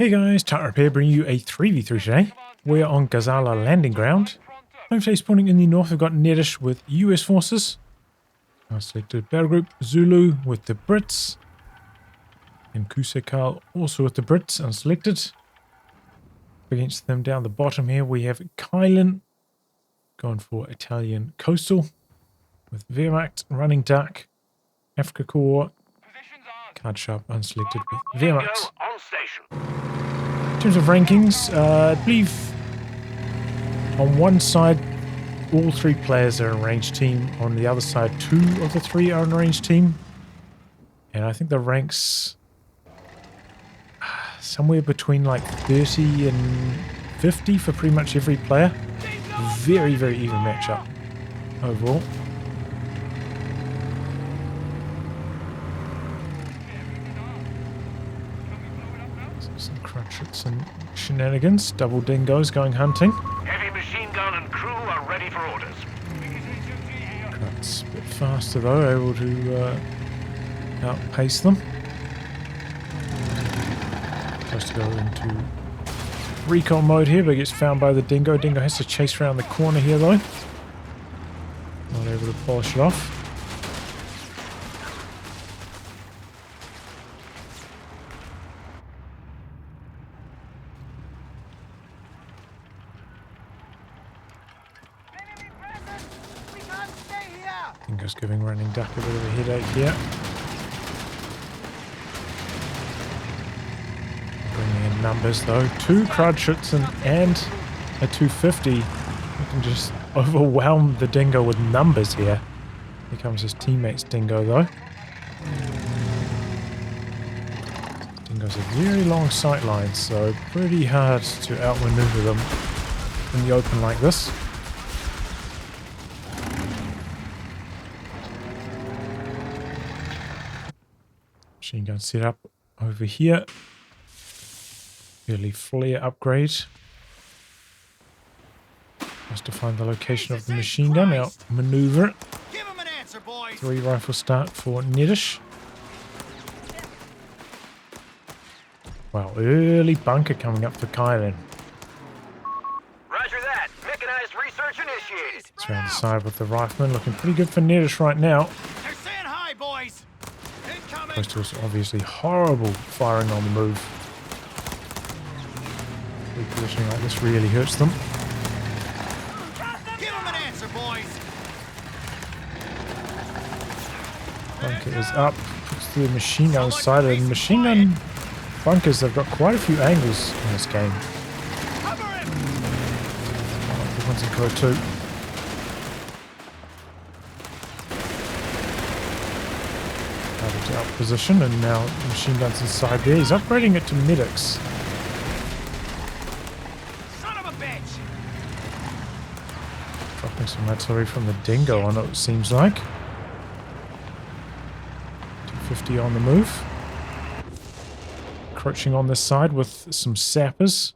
Hey guys, Tightrope here, bringing you a 3v3 today. We're on Gazala landing ground. Hopefully spawning in the north, we've got Nedish with US forces. I selected battle group Zulu with the Brits. And KusseKarl also with the Brits, unselected. Against them down the bottom here, we have Kyleo going for Italian coastal with Wehrmacht, runningDuck, Afrika Korps, kardsharp unselected with Wehrmacht. In terms of rankings, I believe on one side all three players are in range team, on the other side 2 of the 3 are in range team, and I think the ranks somewhere between like 30 and 50 for pretty much every player. Very, very even matchup overall. Some crutchets and shenanigans. Double dingoes going hunting. Heavy machine gun and crew are ready for orders. Crut's a bit faster though, able to outpace them. Supposed to go into recon mode here, but gets found by the dingo. Dingo has to chase around the corner here though. Not able to polish it off. Dingo's giving runningDuck a bit of a headache here. Bringing in numbers though. 2 crudshits and a 250. We can just overwhelm the dingo with numbers here. Here comes his teammate's dingo though. Dingo's a very long sight line, so pretty hard to outmaneuver them in the open like this. Machine gun set up over here. Early flare upgrade. Just to find the location of the machine gun. Now maneuver it. 3 rifle start for Nedish. Wow, early bunker coming up for Kyleo. Roger that. Mechanized research initiated. It's around the side with the rifleman. Looking pretty good for Nedish right now. They're saying hi, boys. Close to us, obviously horrible firing on the move. Repositioning like this really hurts them. Give them an answer, boys. Bunker is up. Puts the machine gun side, and machine gun bunkers have got quite a few angles in this game. The ones in COH3. To out position, and now machine guns inside there. He's upgrading it to medics. Son of a bitch. Dropping some artillery from the dingo on it, it seems like. 250 on the move. Crouching on this side with some sappers.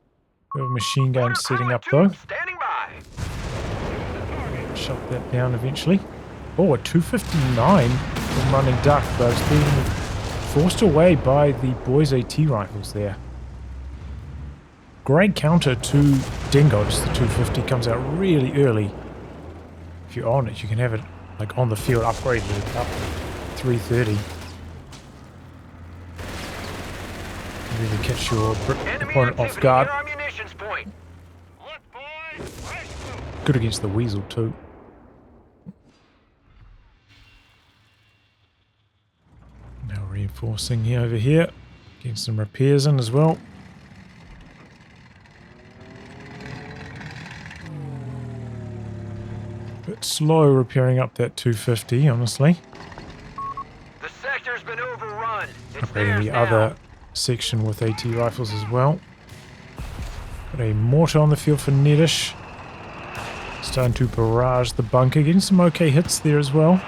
We have a machine gun setting up though. Standing by. Shut that down eventually. Oh, a 259 from runningDuck, but it's being forced away by the boys AT rifles there. Great counter to dingoes. The 250 comes out really early. If you're on it, you can have it like on the field upgraded up 330. Really catch your opponent off guard. Good against the weasel too. Now reinforcing here over here. Getting some repairs in as well. Bit slow repairing up that 250, honestly. The sector's been overrun. Upgrading the other section with AT rifles as well. Got a mortar on the field for Nedish. Starting to barrage the bunker. Getting some okay hits there as well.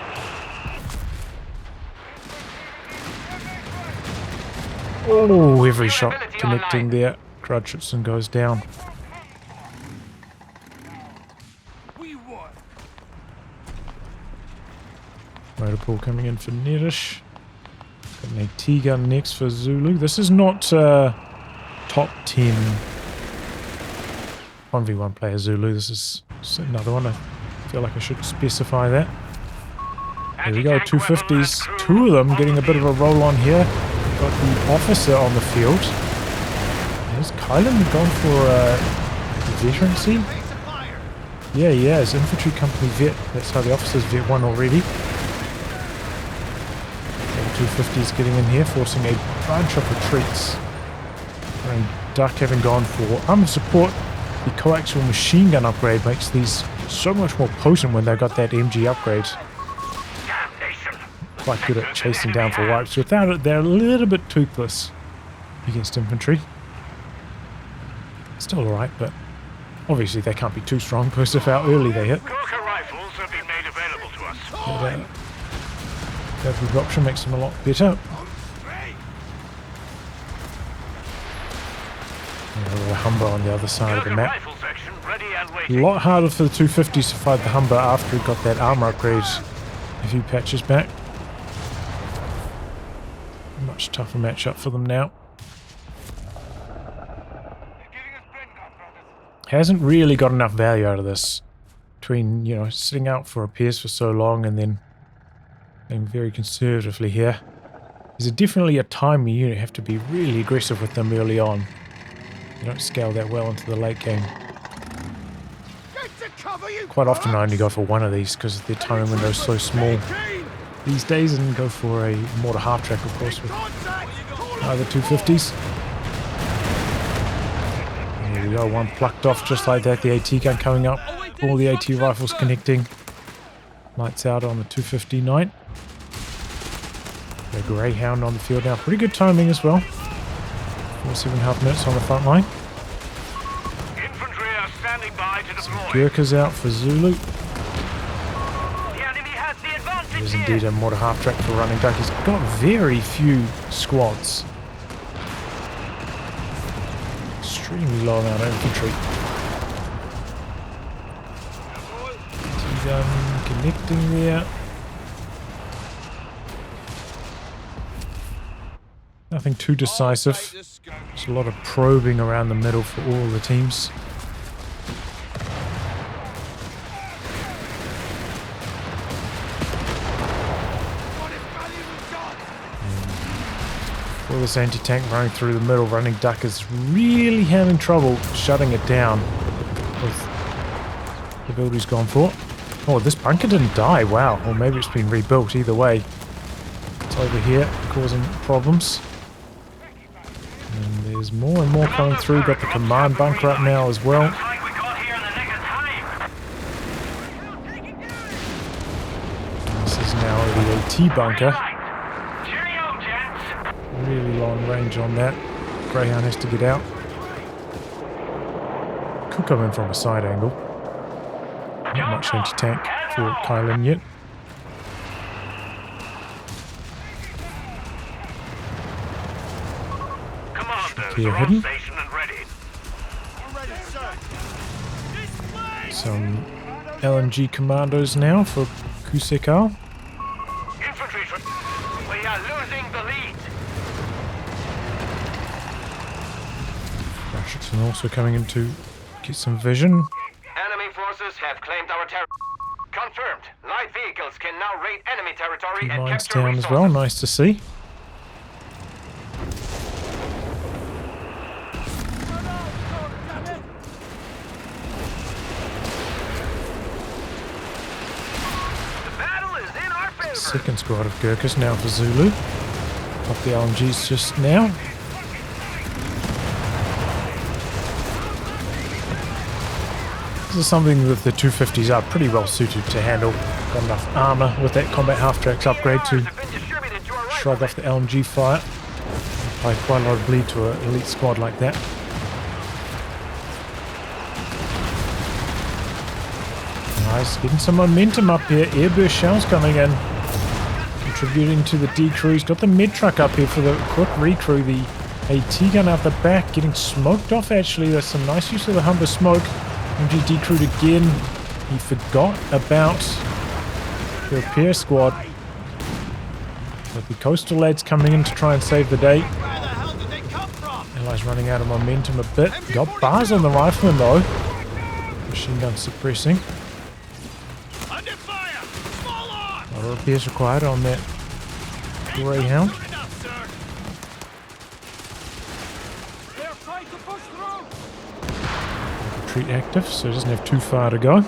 Oh, every shot connecting there. Crudchitson goes down. Motor pool coming in for Nedish. Got an AT gun next for Zulu. This is not top top 10 1v1 player Zulu. This is another one. I feel like I should specify that. There we go, 250s. Two of them getting a bit of a roll on here. Got the officer on the field. Has Kyleo gone for a veterancy? Yeah, he has. Infantry company vet. That's how the officer's vet won already. The 250s getting in here, forcing a bunch of retreats. And Duck having gone for armored support. The coaxial machine gun upgrade makes these so much more potent when they've got that MG upgrade. Quite good at chasing down for wipes. Without it, they're a little bit toothless against infantry. Still alright, but obviously they can't be too strong because of how early they hit. Rifles have been made available to us. That option makes them a lot better. The Humber on the other side of the map. A lot harder for the 250s to fight the Humber after he got that armor upgrade a few patches back. Much tougher matchup for them now. Hasn't really got enough value out of this. Between, you know, sitting out for repairs for so long and then being very conservatively here. There's definitely a time where you have to be really aggressive with them early on. You don't scale that well into the late game. Quite often I only go for one of these because the timing window is so small these days, and go for a mortar half track, of course, with either 250s. There we go, one plucked off just like that. The AT gun coming up, all the AT rifles connecting. Lights out on the 259. The Greyhound on the field now. Pretty good timing as well. 4.5 minutes on the front line. Infantry are standing by to deploy. Gurkhas out for Zulu. The enemy has the advantage. There's indeed a mortar half track for runningDuck. He's got very few squads. Extremely low amount of infantry. T-gun connecting there. Nothing too decisive. There's a lot of probing around the middle for all the teams. All this anti-tank running through the middle, runningDuck is really having trouble shutting it down with the build he's gone for. Oh, this bunker didn't die, wow. Or maybe it's been rebuilt, either way. It's over here, causing problems. And there's more and more coming through. Got the command bunker up now as well. This is now the AT bunker. Really long range on that. Greyhound has to get out. Could come in from a side angle. Not much anti-tank for Kyleo yet. Here hidden. Some LMG commandos now for KusseKarl. We are losing the lead. Washington also coming in to get some vision. Enemy forces have claimed our territory. Confirmed. Light vehicles can now raid enemy territory Keep and mines capture down resources. as well. Nice to see. Second squad of Gurkhas now for Zulu. Off the LMGs just now. This is something that the 250s are pretty well suited to handle. Got enough armor with that combat half tracks upgrade to shrug off the LMG fire. Apply quite a lot of bleed to an elite squad like that. Nice, getting some momentum up here. Airburst shells coming in. Contributing to the decrews. Got the mid truck up here for the quick recrew. The AT gun out the back getting smoked off actually. There's some nice use of the Humber smoke. MG decrewed again. He forgot about the repair squad. But the coastal lads coming in to try and save the day. Allies running out of momentum a bit. Got bars on the rifleman though. Machine gun suppressing. Under fire! Small arm! A lot of repairs required on that Greyhound. They're trying to push through! Retreat active, so it doesn't have too far to go.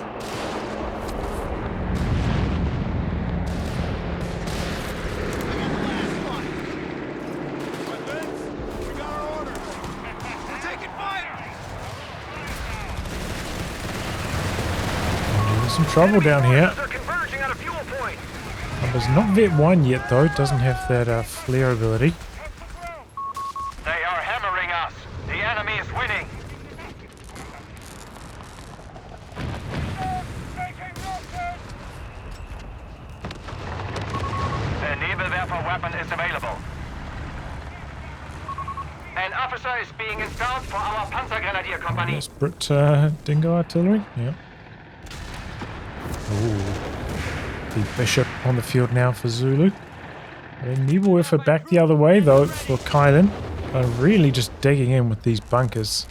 Some trouble down here. There's not Vet 1 yet though, it doesn't have that flare ability. They are hammering us. The enemy is winning. A Nebelwerfer weapon is available. An officer is being installed for our Panzergrenadier company. That's Brit Dingo artillery, yeah. Ooh. The Bishop on the field now for Zulu. Nebelwerfer back the other way though for Kyleo. Really just digging in with these bunkers.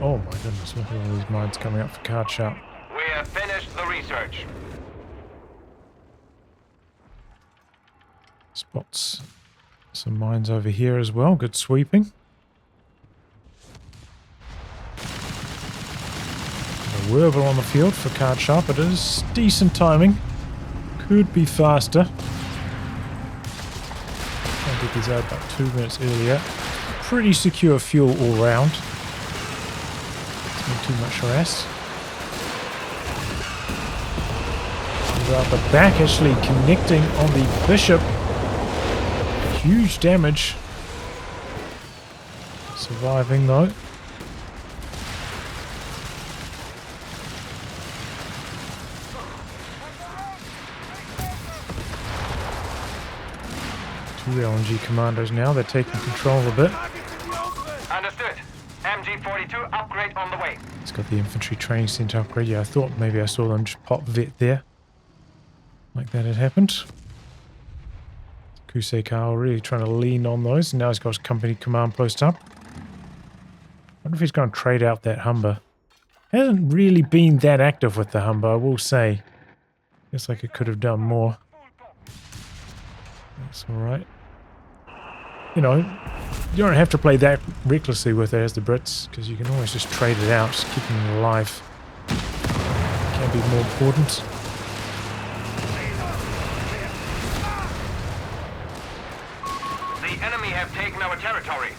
Oh my goodness, look at all these mines coming up for kardsharp. We have finished the research. Spots some mines over here as well. Good sweeping. A Werble on the field for kardsharp. It is decent timing. Could be faster. I'll get these out about 2 minutes earlier. Pretty secure fuel all round. It's not too much harass. Out the back actually connecting on the Bishop. Huge damage. Surviving though. Two LNG commandos now. They're taking control a bit. Understood. MG42 upgrade on the way. It's got the infantry training center upgrade. Yeah, I thought maybe I saw them just pop Vet there. Like that had happened. KusseKarl really trying to lean on those. Now he's got his company command post up. Wonder if he's going to trade out that Humber. Hasn't really been that active with the Humber, I will say. Guess like it could have done more. That's alright. You know, you don't have to play that recklessly with it as the Brits, because you can always just trade it out, just keeping it alive. Can be more important. Have taken our territory.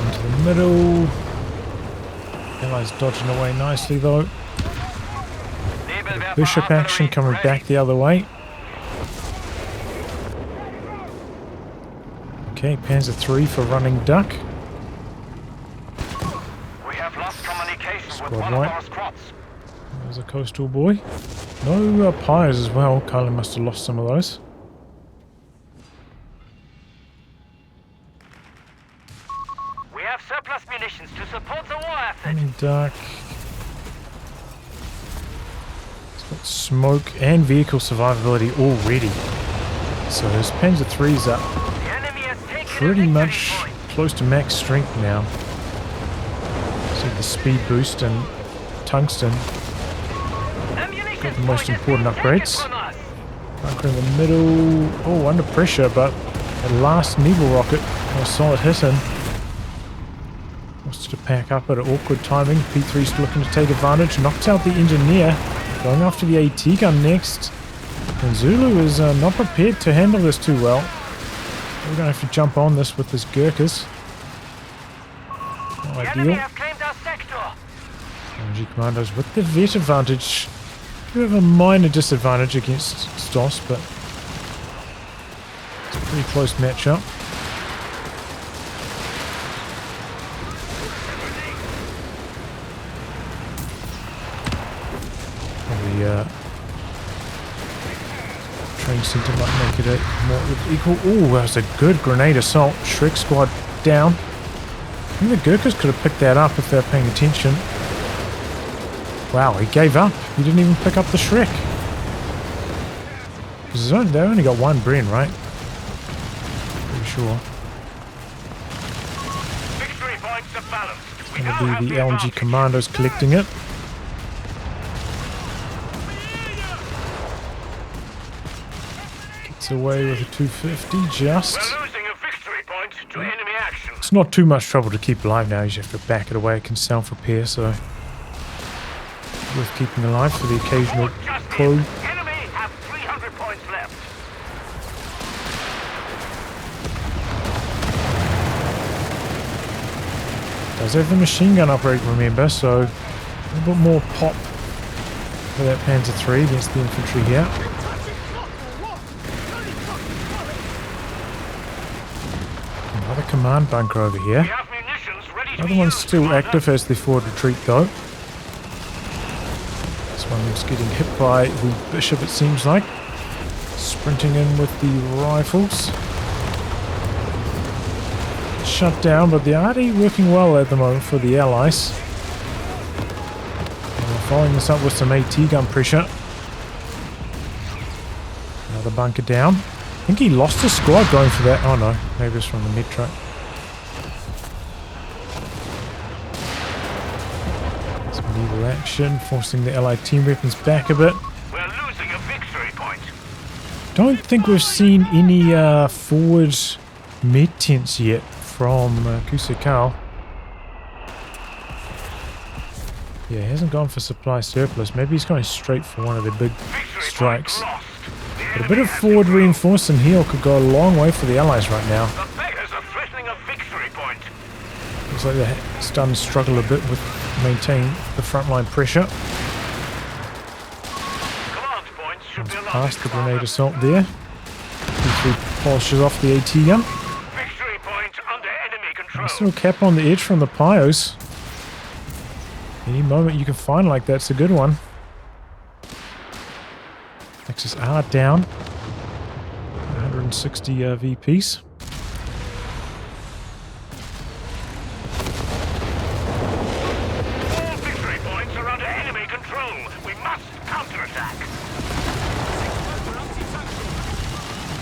Into the middle. Allies dodging away nicely though. Bishop action coming back the other way. Okay, Panzer III for runningDuck. We have lost communication with one of our squads. There's a coastal boy. No pyres as well. Kyleo must have lost some of those. Surplus munitions to support the war effort. runningDuck. It's got smoke and vehicle survivability already. So his Panzer III's up pretty much close to max strength now. So the speed boost and tungsten. Got the most important upgrades. Bunker in the middle. Oh, under pressure, but the last Nebel rocket got a solid hit in. Wants to pack up at an awkward timing. P3's looking to take advantage. Knocks out the engineer. Going after the AT gun next. And Zulu is not prepared to handle this too well. We're going to have to jump on this with his Gurkhas. Not ideal. LNG commandos with the vet advantage. Do have a minor disadvantage against Stos, but it's a pretty close matchup. Training center might make it a more equal. Oh, that was a good grenade assault. Shrek squad down. I think the Gurkhas could have picked that up if they were paying attention. Wow, he gave up. He didn't even pick up the Shrek. They only got one Bren, right? Pretty sure. Victory points are balanced. It's going to be the LNG commandos collecting it. Gets away with a 250 just. We're losing a victory point to enemy action. It's not too much trouble to keep alive now. You just have to back it away. It can self-repair, so worth keeping alive for the occasional clue. Enemy have 300 points left. Does have the machine gun upgrade, remember, so a little bit more pop for that Panzer III against the infantry here. Another command bunker over here. We have munitions ready to Other be one's used, still Commander. active as they forward retreat though. This one's getting hit by the bishop, it seems like. Sprinting in with the rifles. Shut down, but the arty working well at the moment for the allies. And we're following this up with some AT gun pressure. Another bunker down. I think he lost his squad going for that. Oh no, maybe it's from the mid truck. Some medieval action, forcing the allied team weapons back a bit. We're losing a victory point. Don't think we've seen any forward med tents yet from KusseKarl. Yeah, he hasn't gone for supply surplus. Maybe he's going straight for one of the big Victory strikes. point lost. The But a bit enemy of has forward been reinforce and heal could go a long way for the allies right now. The beggars are threatening a victory point. Looks like they're starting to struggle a bit with maintaining the frontline pressure. Command points should be allotted, Past the Commander. grenade assault there. P3 polishes off the AT gun. Victory point under enemy control. Still cap on the edge from the Pios. Any moment you can find like that's a good one. Axis R down. 160 VPs. All victory points are under enemy control. We must counterattack.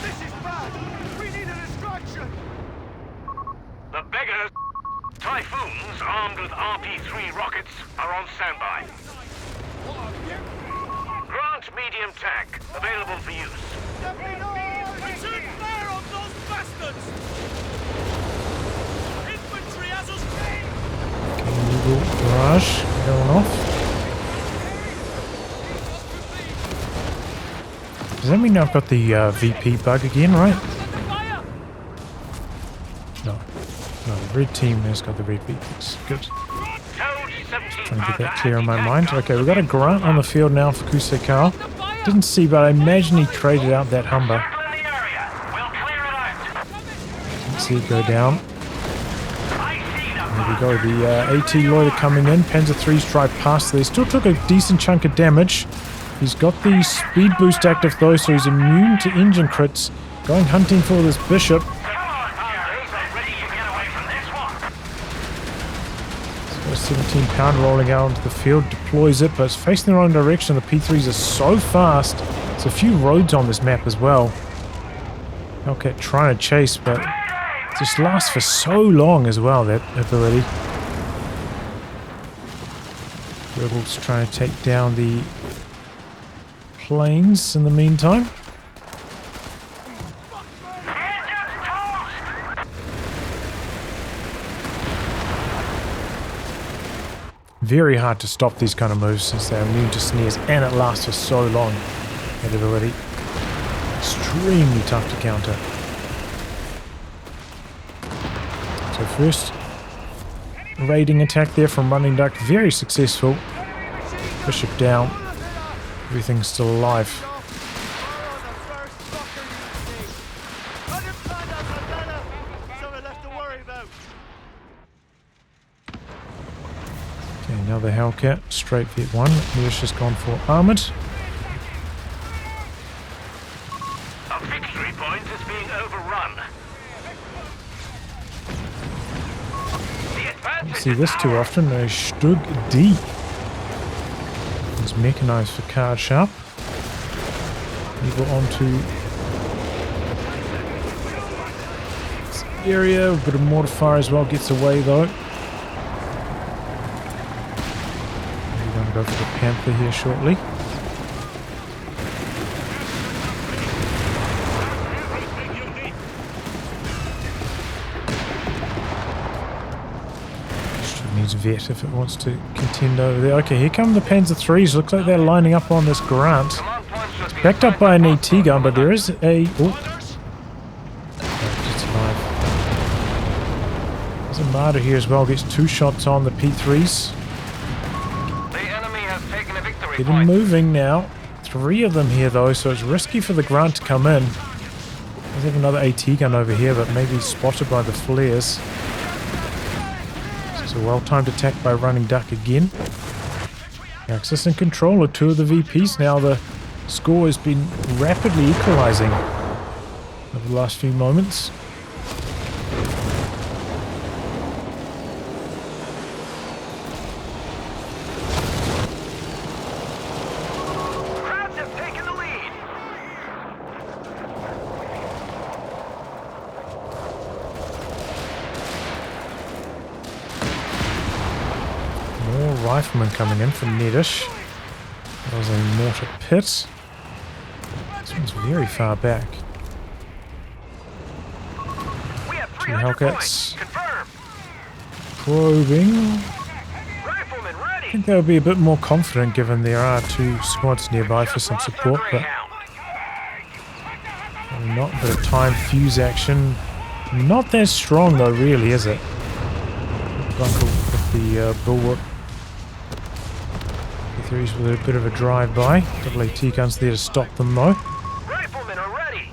This is bad! We need a distraction! The beggars, Typhoons armed with RP-3 rockets, are on standby. Grant medium tank, available for use. Return fire on those bastards! Infantry has us pinned! Eagle barrage going off. Does that mean I've got the VP bug again, right? Fire! No. No, the red team has got the red VPs. Good. Trying to get that clear in my mind. Okay, we've got a grunt on the field now for KusseKarl. Didn't see, but I imagine he traded out that Humber. Didn't see it go down. There we go, the AT loader coming in. Panzer III's drive past there. Still took a decent chunk of damage. He's got the speed boost active though, so he's immune to engine crits. Going hunting for this bishop. 17-pound rolling out onto the field, deploys it, but it's facing the wrong direction. The P3s are so fast. There's a few roads on this map as well. Hellcat trying to chase, but it just lasts for so long as well, that ability. Rebels trying to take down the planes in the meantime. Very hard to stop these kind of moves since they're immune to snares and it lasts for so long. That ability. Extremely tough to counter. So first raiding attack there from runningDuck. Very successful. Bishop down. Everything's still alive. Okay, another Hellcat, straight V1. Nedish has gone for armored. A victory point is being overrun. Don't see this too often. A Stug D. There's Mechanized for kardsharp. We go on to this area. A bit of mortar fire as well. Gets away though. We're going to go for the Panther here shortly. Needs vet if it wants to contend over there. Okay, here come the Panzer IIIs. Looks like they're lining up on this grant. It's backed up by an AT gun, but there is a... Oh. Just alive. There's a martyr here as well. Gets 2 shots on the P3s. The enemy has taken a victory Getting moving now. 3 of them here though, so it's risky for the grant to come in. There's have another AT gun over here, but maybe spotted by the flares. So well-timed attack by runningDuck again. Axis and control are 2 of the VPs now. The score has been rapidly equalizing over the last few moments. Crabs have taken the lead. More riflemen coming in from Nedish. That was a mortar pit. This one's very far back. We have 2 300 Hellcats points. Confirmed. probing. Riflemen I ready. think they'll be a bit more confident given there are 2 squads nearby for some support, but probably not. A bit of time fuse action. Not that strong though, really, is it? Bunker with the bulwark. P3s with a bit of a drive-by. Double AT guns there to stop them though. Riflemen are ready.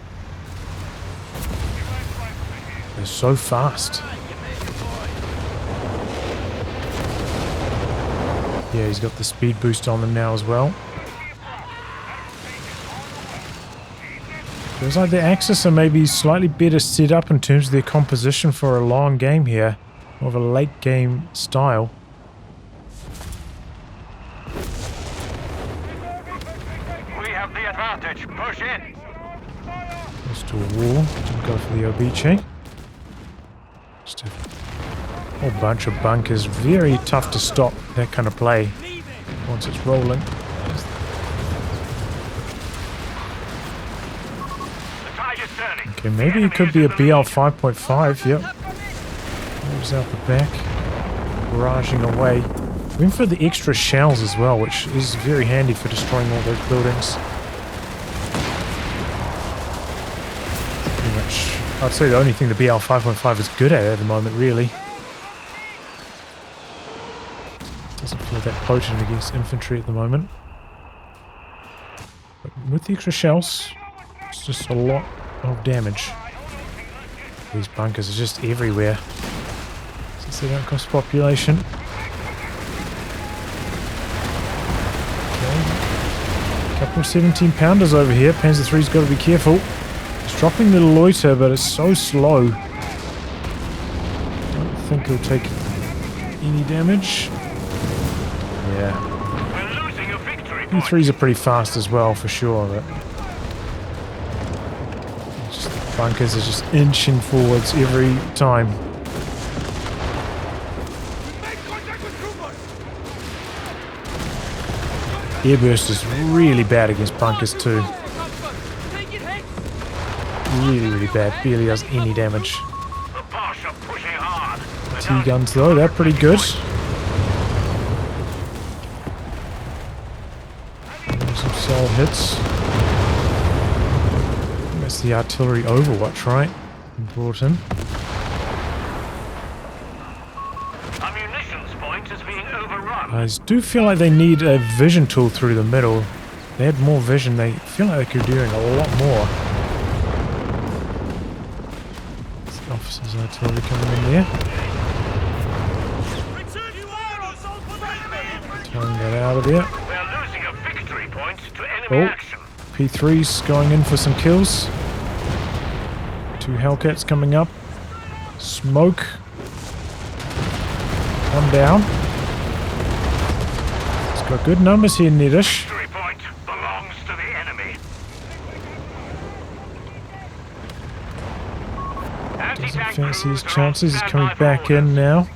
They're so fast. Yeah, he's got the speed boost on them now as well. Feels like the Axis are maybe slightly better set up in terms of their composition for a long game here. More of a late game style. We have the advantage. Push in. Close to a wall. Didn't go for the Obiche. Just a whole bunch of bunkers. Very tough to stop that kind of play once it's rolling. The tide is turning. Okay, maybe it could be a BL 5.5. Yep. Moves out the back. Barraging away. Went for the extra shells as well, which is very handy for destroying all those buildings. Pretty much, I'd say the only thing the BL 5.5 is good at the moment, really. Doesn't feel that potent against infantry at the moment. But with the extra shells, it's just a lot of damage. These bunkers are just everywhere. Since they don't cost population. Okay. Couple of 17-pounders over here. Panzer III's got to be careful. It's dropping the loiter, but it's so slow. Don't think he'll take any damage. Yeah. We're losing a victory. P3s are pretty fast as well, for sure. But just the bunkers are just inching forwards every time. Airburst is really bad against bunkers too. Really, really bad. Barely does any damage. The Bosch are pushing hard. T-guns though, they're pretty good. Some solid hits. That's the artillery overwatch, right? Brought in. Our munitions point is being overrun. I do feel like they need a vision tool through the middle. If they had more vision, they feel like they could be doing a lot more. It's the officers' artillery coming in there. Throwing that out of there. We're losing a victory point to enemy action. P3's going in for some kills. 2 Hellcats coming up. Smoke. 1 down. Let's go Got good numbers here, Nedish. Victory point belongs to the enemy. Doesn't Anti-tank fancy his crews are on chances. He's coming standby for back in orders. now.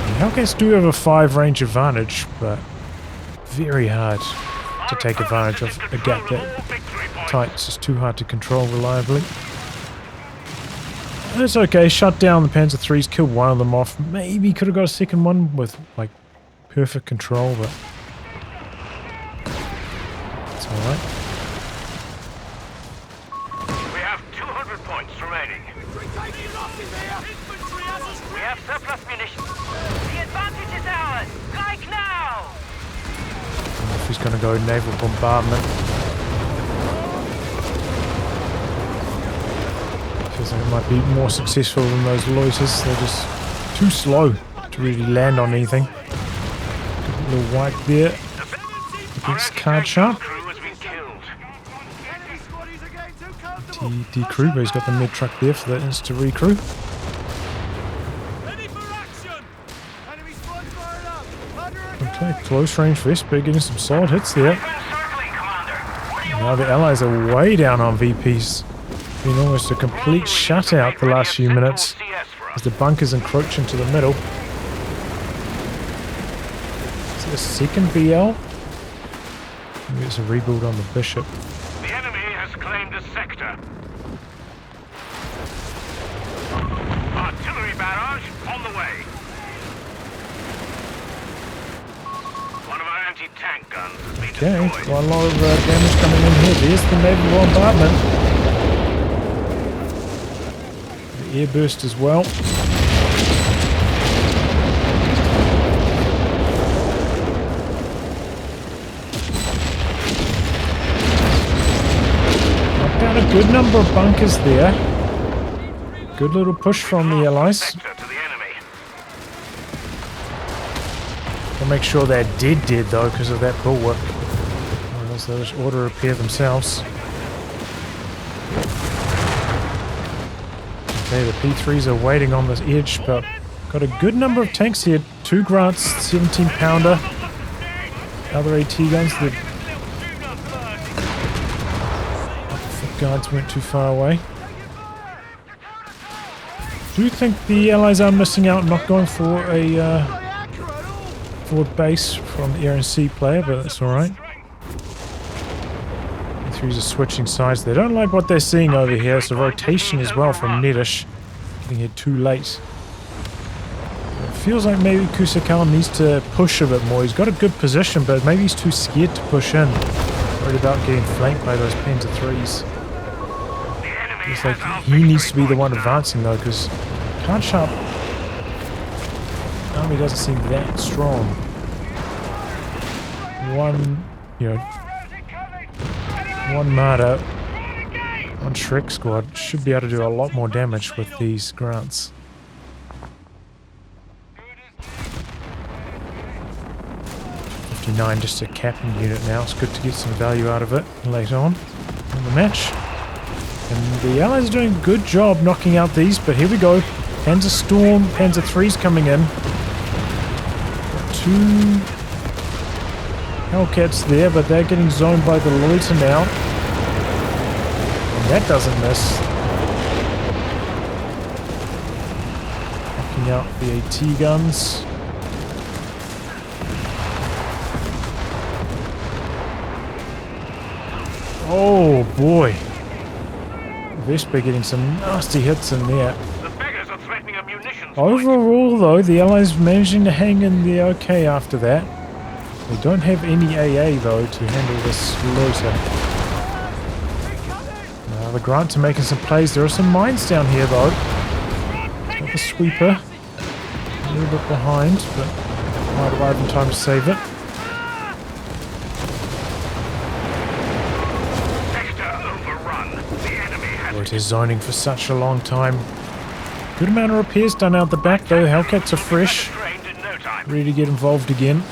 The Hellcats do have a 5 range advantage, but very hard to take advantage of a gap that tight. It's just too hard to control reliably. And it's okay. Shut down the Panzer IIIs, killed one of them off. Maybe could have got a second one with like perfect control, but it's alright. We have 200 points remaining. We have surplus munitions. The advantage is ours. Like now. If he's going to go naval bombardment. Feels like it might be more successful than those loiters. They're just too slow to really land on anything. A little white there against kardsharp. TD crew, but he's got the mid truck there for the insta recrew. Okay, close range Vesper getting some solid hits there. Now the allies are way down on VPs. Been almost a complete shutout the last few minutes as the bunkers encroach into the middle. Is it a second BL? Maybe it's a rebuild on the Bishop. The enemy has claimed a sector. Artillery barrage on the way. One of our anti-tank guns has been Okay, destroyed. quite a lot of damage coming in here. There's the naval bombardment. The air burst as well. Knocked down a good number of bunkers there. Good little push from the allies. Sector to the enemy. We'll make sure they're dead though because of that bulwark. Otherwise they'll just auto repair themselves. Okay, the P3s are waiting on this edge, but got a good number of tanks here. 2 Grants, 17 pounder. Other AT guns. The guards went too far away. Do you think the allies are missing out, not going for a forward base from the air and sea player, but that's alright. P3s are switching sides. They don't like what they're seeing over here. It's a rotation as well from Nedish. Getting here too late. It feels like maybe KusseKarl needs to push a bit more. He's got a good position, but maybe he's too scared to push in. Worried about getting flanked by those Panzer IIIs. It's like he needs to be the one advancing though, because kardsharp army doesn't seem that strong. One martyr, one Shrek squad should be able to do a lot more damage with these grants. .59 just a capping unit now. It's good to get some value out of it later on in the match. And the allies are doing a good job knocking out these, but here we go. Panzer Storm, Panzer III's coming in. Got 2 Hellcats there, but they're getting zoned by the loiter now. And that doesn't miss. Knocking out the AT guns. Oh boy. Vesper getting some nasty hits in there. The beggars are threatening a munitions point. Overall though, the allies managing to hang in there okay after that. They don't have any AA though to handle this loiter. The Grants are making some plays. There are some mines down here though. It's got the sweeper. A little bit behind, but might arrive in time to save it. It is zoning for such a long time. Good amount of repairs done out the back though. Hellcats are fresh. Ready to get involved again.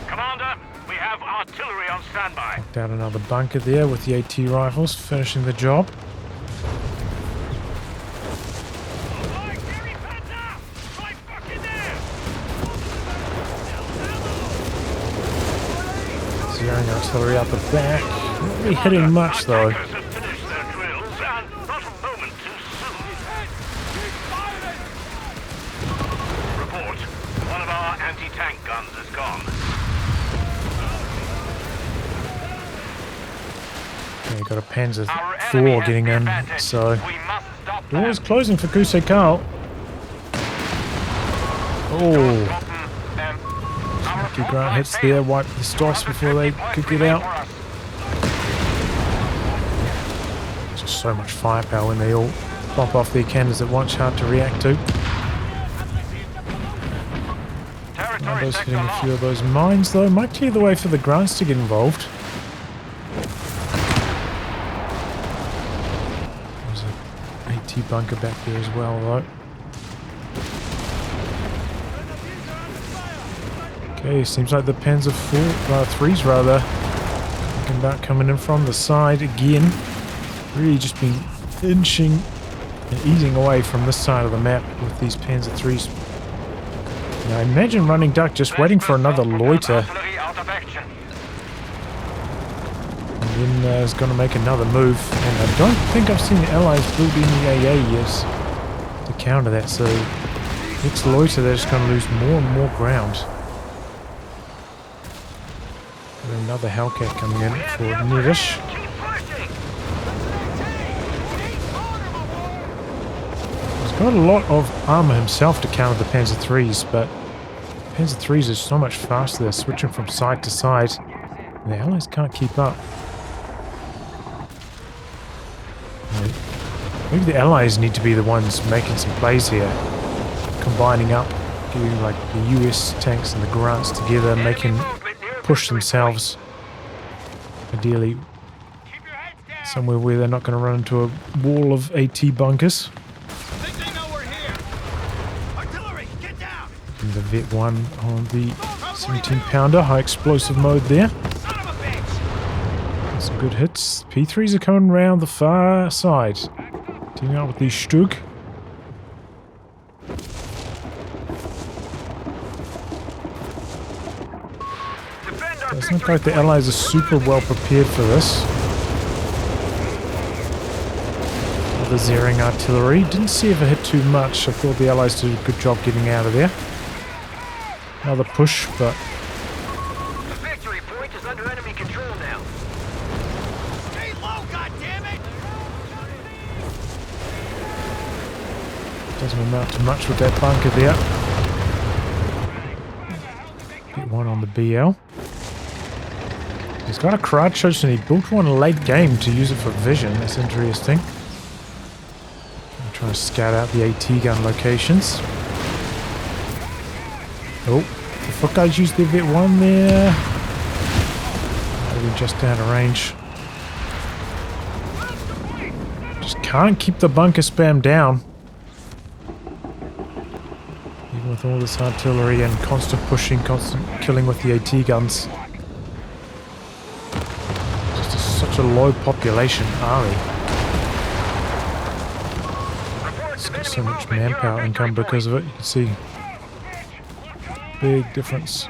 Commander, we have artillery on standby. Knocked out another bunker there with the AT rifles, finishing the job. artillery out the back. Not really hitting much though. Attackers have finished their drills, and not a moment too soon. Report. One of our anti-tank guns is gone. Yeah, you got a Panzer Our enemy IV has getting the in, advantage. so We must stop them. door's closing for KusseKarl. Oh, lucky Grant hits there, wipe the stops before they could get out. Just so much firepower when they all pop off their cannons at once, hard to react to. Nando's hitting a few of those mines though, might clear the way for the Grants to get involved. There's an AT bunker back there as well though. Okay, seems like the Panzer III's rather thinking about coming in from the side again. Really just been inching and easing away from this side of the map with these Panzer III's. Now imagine runningDuck just waiting for another loiter and then is going to make another move. And I don't think I've seen the Allies build any AA yet to counter that, so next loiter they're just going to lose more and more ground. Another Hellcat coming in for Nedish. He's got a lot of armor himself to counter the Panzer III's, but Panzer III's are so much faster, they're switching from side to side, and the Allies can't keep up. Maybe the Allies need to be the ones making some plays here, combining up, getting like the US tanks and the Grants together, making push themselves, ideally somewhere where they're not going to run into a wall of AT bunkers. And the Vet 1 on the 17-pounder, high explosive mode there. Some good hits. P3s are coming around the far side, teaming up with the Stug. Doesn't look like the Allies are super well prepared for this. The Zering artillery. Didn't see if it hit too much. I thought the Allies did a good job getting out of there. Another push, but... The victory point is under enemy control now. Stay low, goddammit! Doesn't amount to much with that bunker there. Get one on the BL. He's got a kardsharp and he built one late game to use it for vision. That's interesting. I'm trying to scout out the AT gun locations. Oh, the foot guys used their Vet 1 there. Maybe just out of range. Just can't keep the bunker spam down. Even with all this artillery and constant pushing, constant killing with the AT guns. Such a low population army. It's got so much manpower income because of it. You can see big difference.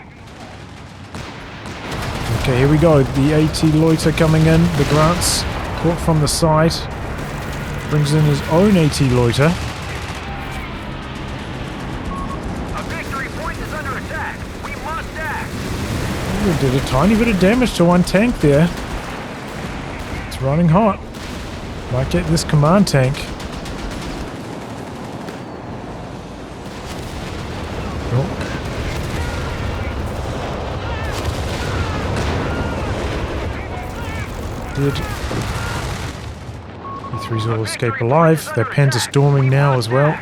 Okay, here we go. The AT loiter coming in. The Grants caught from the side. Brings in his own AT loiter. A victory point is under attack. We must act. Ooh, did a tiny bit of damage to one tank there. Running hot. Might get this command tank. Oh. Did E3's all escape alive. Their Panzer storming now as well.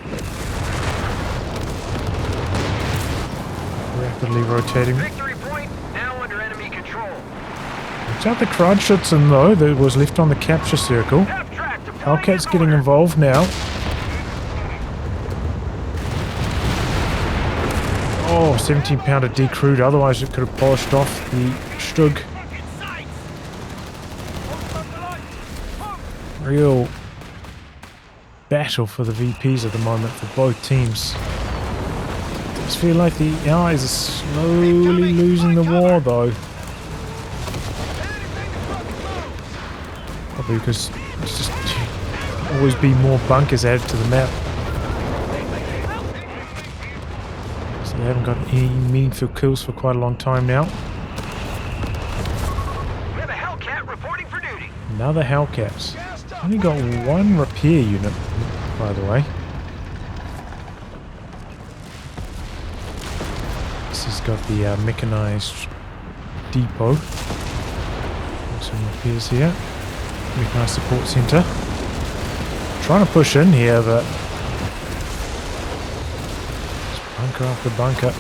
Rapidly rotating. Victory point now under enemy control. Watch out the Kradschützen though, that was left on the capture circle. Hellcat's getting involved now. Oh, 17-pounder decrewed, otherwise it could have polished off the Stug. Real battle for the VPs at the moment for both teams. It does feel like the Allies are slowly losing the war though. probably because it's just always be more bunkers added to the map. So they haven't got any meaningful kills for quite a long time now. We have a Hellcat reporting for duty. Another Hellcat. Only got one repair unit, by the way. This has got the mechanized depot. Some repairs here. Mechanized support center. Trying to push in here, but just bunker after bunker.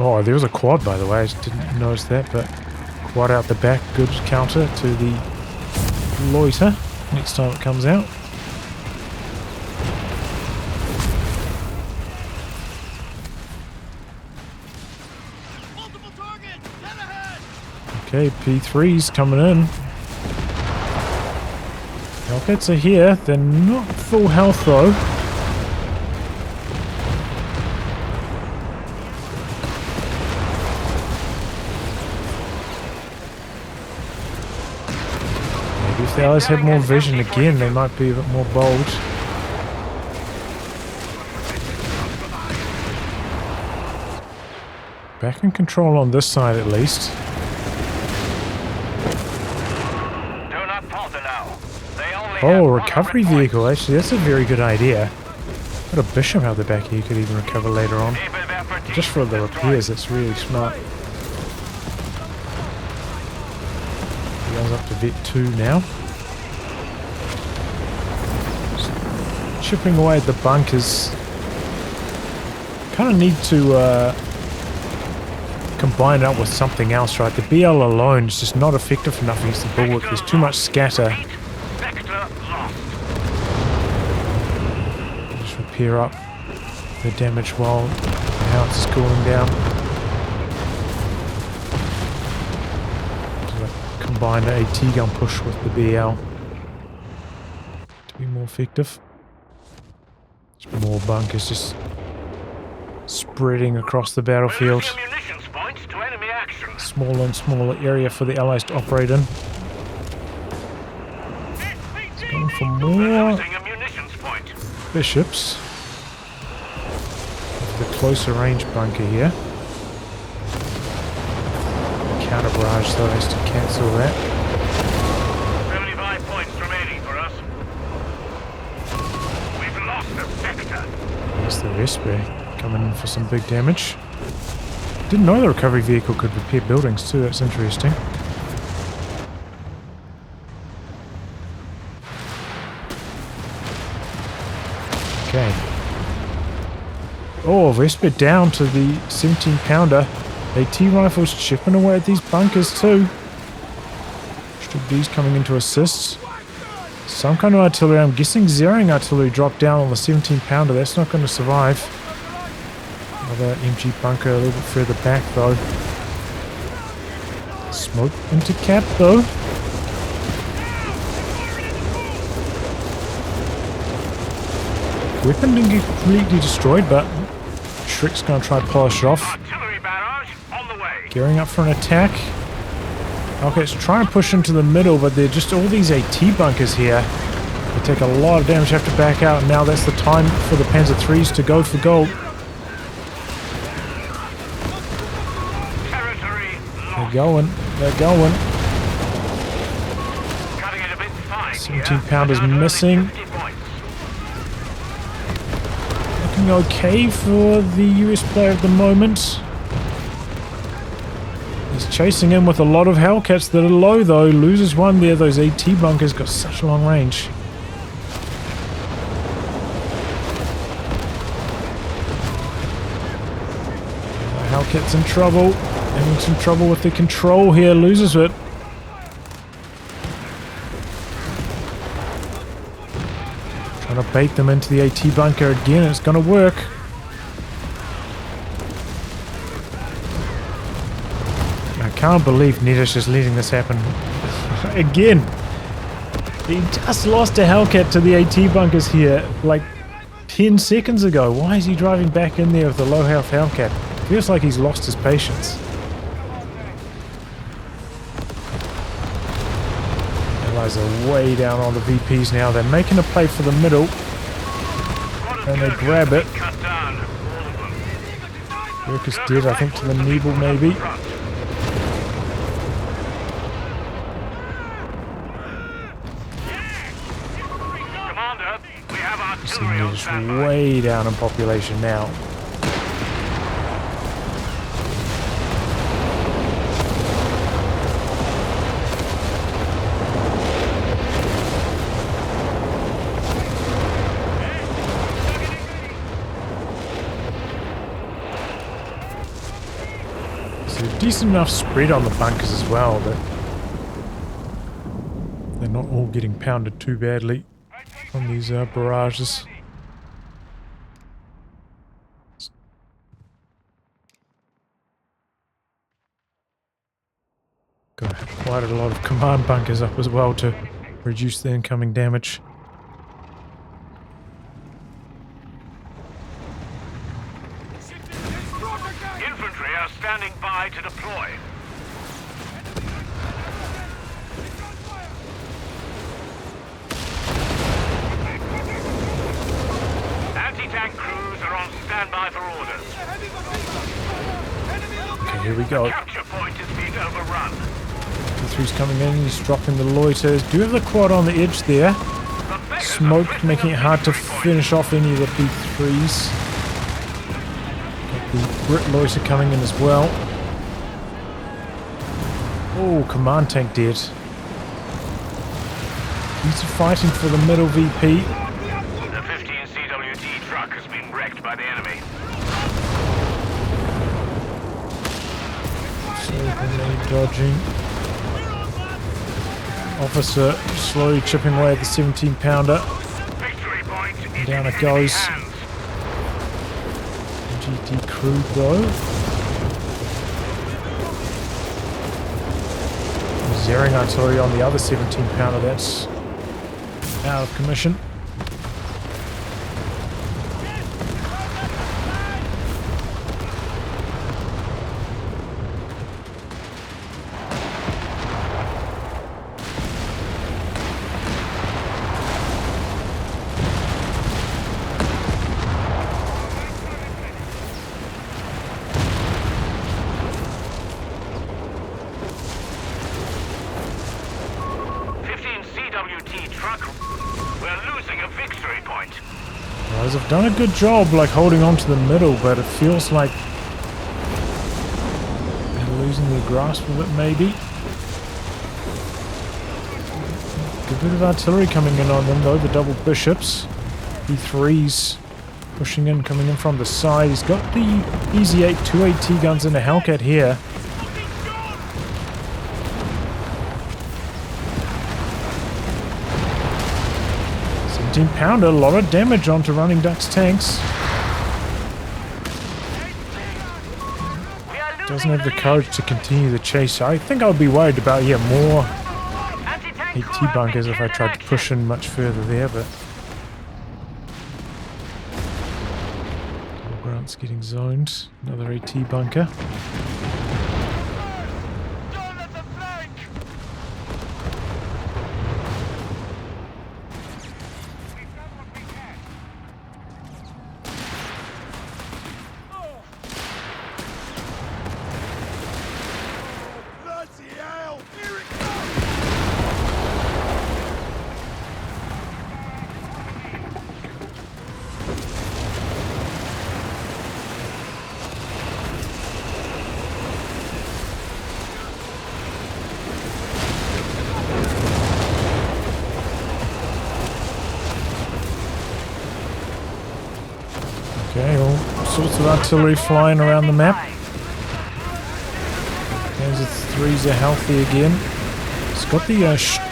Oh, there was a quad, by the way. I just didn't notice that, but quad out the back. Good counter to the loiter next time it comes out. Okay, P3's coming in. Hellcats are here. They're not full health though. Maybe if the allies had more vision again, they might be a bit more bold. Back in control on this side at least. Oh, recovery vehicle. Actually, that's a very good idea. Got a bishop out the back here you could even recover later on. Just for the repairs, it's really smart. He goes up to Vet 2 now. Just chipping away at the bunkers. Kind of need to combine it up with something else, right? The BL alone is just not effective enough against the bulwark. There's too much scatter. Repair up the damage while the house is cooling down. So combine the AT gun push with the BL to be more effective. Just more bunkers just spreading across the battlefield. Smaller and smaller area for the allies to operate in. It's going for more bishops. The closer range bunker here. Counter barrage though has to cancel that. 75 points remaining for us. We've lost the sector. There's the Vesper coming in for some big damage. Didn't know the recovery vehicle could repair buildings too, that's interesting. Okay. Oh, Vesper down to the 17-pounder. AT rifles chipping away at these bunkers too. These coming in to assist. Some kind of artillery. I'm guessing zeroing artillery dropped down on the 17-pounder. That's not going to survive. Another MG bunker a little bit further back though. Smoke into cap though. Weapon didn't get completely destroyed, but Shrek's going to try to polish it off. Artillery barrage on the way. Gearing up for an attack. Okay, it's trying to push into the middle, but they're just all these AT bunkers here. They take a lot of damage, have to back out, and now that's the time for the Panzer IIIs to go for gold. They're going. They're going. 17-pounders missing. Looking okay for the US player at the moment. He's chasing in with a lot of Hellcats that are low though. Loses one there. Those AT bunkers got such long range. Hellcat's in trouble. Having some trouble with the control here. Loses it. Trying to bait them into the AT bunker again. It's going to work. I can't believe Nedish is letting this happen again. He just lost a Hellcat to the AT bunkers here like 10 seconds ago. Why is he driving back in there with a low health Hellcat? Feels like he's lost his patience. Guys are way down on the VPs now. They're making a play for the middle. And they grab it. Work is dead, I think, to the Nebel maybe. Nedish way down in population now. So a decent enough spread on the bunkers as well that they're not all getting pounded too badly from these barrages. Got quite a lot of command bunkers up as well to reduce the incoming damage. Infantry are standing by to deploy. Anti-tank crews are on standby for orders. Okay, here we go. Capture point is being overrun. T3's coming in, he's dropping the loiters. Do have the quad on the edge there. Smoke making it hard to finish off any of the B3s. Got the Brit loiter coming in as well. Oh, command tank dead. He's fighting for the middle VP. The 15 CWT truck has been wrecked by the enemy. So grenade dodging. Officer slowly chipping away at the 17-pounder. Victory point is Down it in goes. enemy hands. GT crew though. Zeroing artillery on the other 17-pounder, that's out of commission. Guys have done a good job like holding on to the middle, but it feels like they're losing their grasp of it maybe. Good bit of artillery coming in on them though, the double bishops. B3s pushing in, coming in from the side. He's got the Easy 8 2AT guns and a Hellcat here. 17-pounder, a lot of damage onto runningDuck's tanks. Doesn't have the courage to continue the chase. I think I would be worried about, yeah, more AT bunkers if I tried to push in much further there, but Grant's getting zoned. Another AT bunker. Okay, all sorts of artillery flying around the map. There's the threes are healthy again. It's got the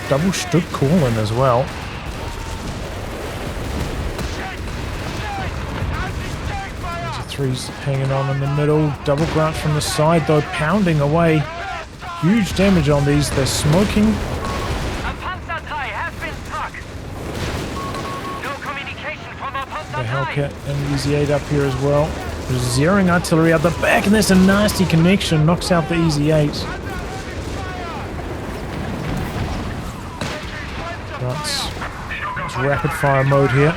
double Stuck call in as well. There's the threes hanging on in the middle. Double Grant from the side though, pounding away. Huge damage on these. They're smoking. The Hellcat and the Easy 8 up here as well. There's zeroing artillery out the back, and there's a nasty connection. Knocks out the Easy 8. Grunts. It's rapid fire mode here.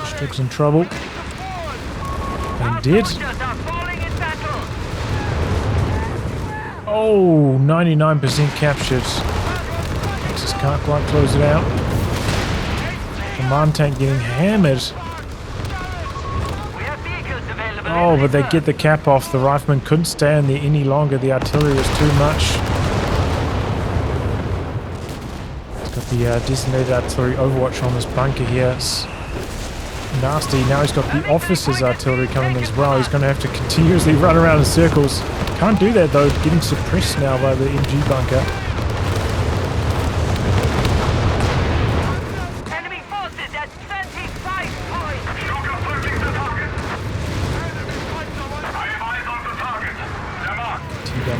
Stick's in trouble. And dead. Oh, 99% captured. Just can't quite close it out. Command tank getting hammered. Oh, but they get the cap off. The rifleman couldn't stay in there any longer. The artillery was too much. He's got the designated artillery overwatch on this bunker here. It's nasty. Now he's got the officer's artillery coming as well. He's going to have to continuously run around in circles. Can't do that though. Getting suppressed now by the MG bunker.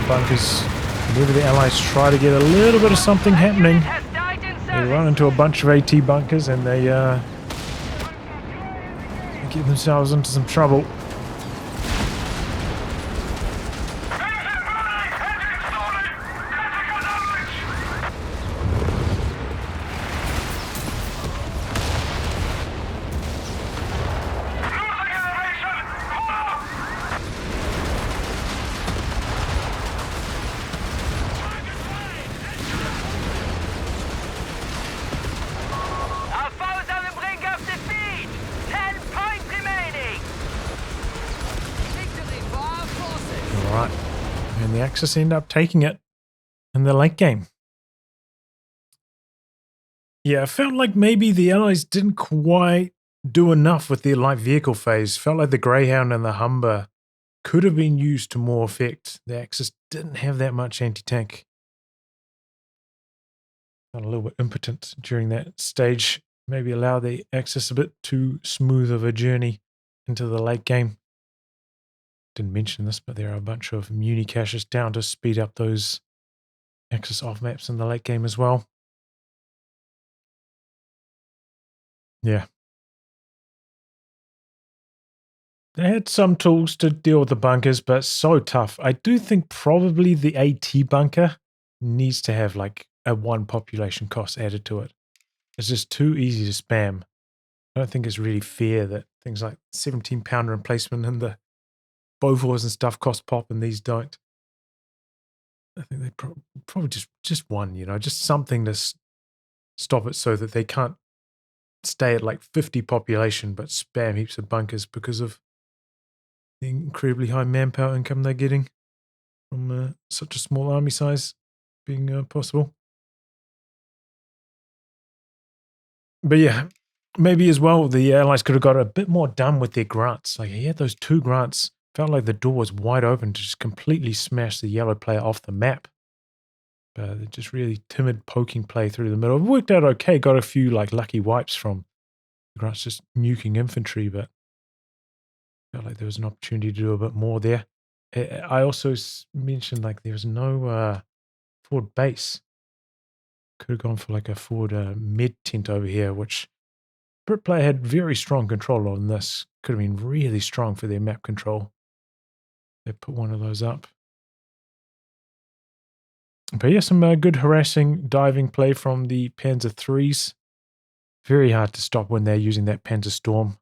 Bunkers. Whenever the Allies try to get a little bit of something happening, they run into a bunch of AT bunkers and they get themselves into some trouble. And the Axis end up taking it in the late game. Yeah, I felt like maybe the Allies didn't quite do enough with their light vehicle phase. Felt like the Greyhound and the Humber could have been used to more effect. The Axis didn't have that much anti-tank. Felt a little bit impotent during that stage. Maybe allow the Axis a bit too smooth of a journey into the late game. Didn't mention this, but there are a bunch of muni caches down to speed up those Axis off maps in the late game as well. Yeah. They had some tools to deal with the bunkers, but so tough. I do think probably the AT bunker needs to have like a 1 population cost added to it. It's just too easy to spam. I don't think it's really fair that things like 17-pounder emplacement and the Bofors and stuff cost pop and these don't. I think they probably just one, you know, just something to stop it so that they can't stay at like 50 population but spam heaps of bunkers because of the incredibly high manpower income they're getting from such a small army size being possible. But yeah, maybe as well the Allies could have got a bit more done with their grunts. Like he had those 2 grunts. Felt like the door was wide open to just completely smash the yellow player off the map. But just really timid poking play through the middle. It worked out okay. Got a few like lucky wipes from the grunts just nuking infantry, but felt like there was an opportunity to do a bit more there. I also mentioned like there was no forward base. Could have gone for like a forward mid tent over here, which Brit player had very strong control on this. Could have been really strong for their map control. They put one of those up. But yeah, some good harassing diving play from the Panzer IIIs. Very hard to stop when they're using that Panzer Storm.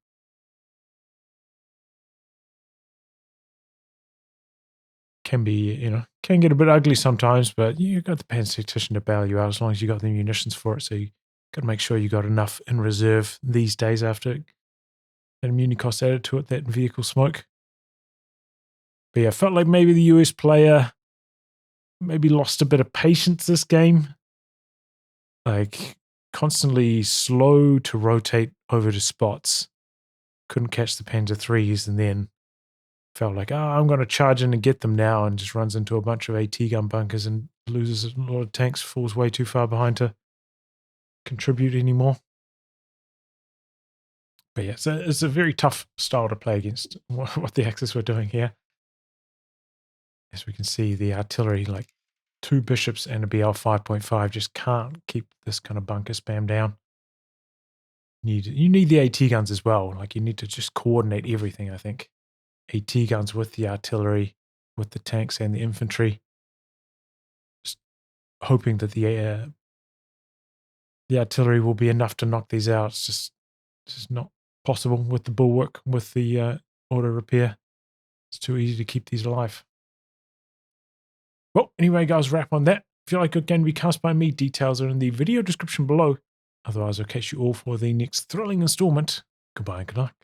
Can be, you know, can get a bit ugly sometimes, but you've got the Panzer Tactician to bail you out as long as you got the munitions for it. So you got to make sure you got enough in reserve these days after that muni cost added to it, that vehicle smoke. But yeah, I felt like maybe the US player maybe lost a bit of patience this game. Like constantly slow to rotate over to spots. Couldn't catch the Panzer IIIs and then felt like, oh, I'm going to charge in and get them now, and just runs into a bunch of AT gun bunkers and loses a lot of tanks, falls way too far behind to contribute anymore. But yeah, it's a very tough style to play against what the Axis were doing here. As we can see, the artillery, like 2 bishops and a BL 5.5, just can't keep this kind of bunker spam down. You need the AT guns as well. Like you need to just coordinate everything, I think. AT guns with the artillery, with the tanks and the infantry. Just hoping that the the artillery will be enough to knock these out. It's just not possible with the bulwark, with the auto repair. It's too easy to keep these alive. Well, anyway, guys, wrap on that. If you like a game to be cast by me, details are in the video description below. Otherwise, I'll catch you all for the next thrilling installment. Goodbye and good luck.